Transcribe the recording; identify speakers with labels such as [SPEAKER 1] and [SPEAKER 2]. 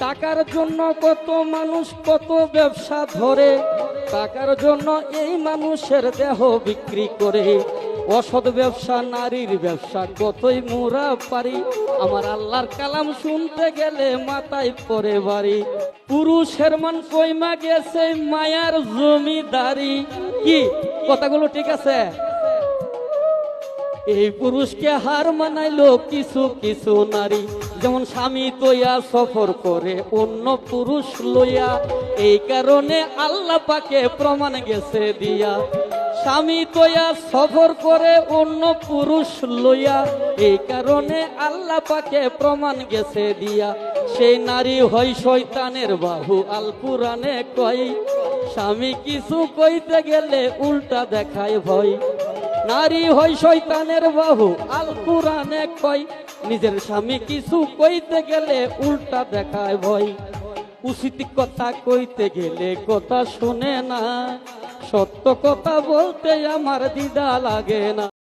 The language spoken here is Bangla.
[SPEAKER 1] টাকার জন্য কত মানুষ কত ব্যবসা ধরে, টাকার জন্য এই মানুষের দেহ বিক্রি করে। অসৎ ব্যবসা নারীর ব্যবসা কতই মোরা পারি, আমার আল্লাহর কালাম শুনতে গেলে মাথায় পড়ে বাড়ি। পুরুষের মান কইমা গেছে মায়ার জমিদারি। কি কথাগুলো ঠিক আছে? এই পুরুষকে হার মানাইলো কিছু কিছু নারী, যেমন স্বামী তৈয়া সফর করে অন্য পুরুষ লইয়া, এই কারণে আল্লাহ পাকে প্রমাণ গেছে দিয়া। স্বামী তৈয়া সফর করে অন্য পুরুষ লইয়া, এই কারণে আল্লাহ পাকে প্রমাণ গেছে দিয়া। সেই নারী হয় শয়তানের বাহু, আল কুরআনে কয় স্বামী কিছু কইতে গেলে উল্টা দেখায় ভয়। নারী হয় শয়তানের বাহু, আল কুরআনে কয় নিজের স্বামী কিছু কইতে গেলে উল্টা দেখায় ভয়। উচিত কথা কইতে গেলে কথা শুনে না, সত্য কথা বলতে আমার দ্বিধা লাগে না।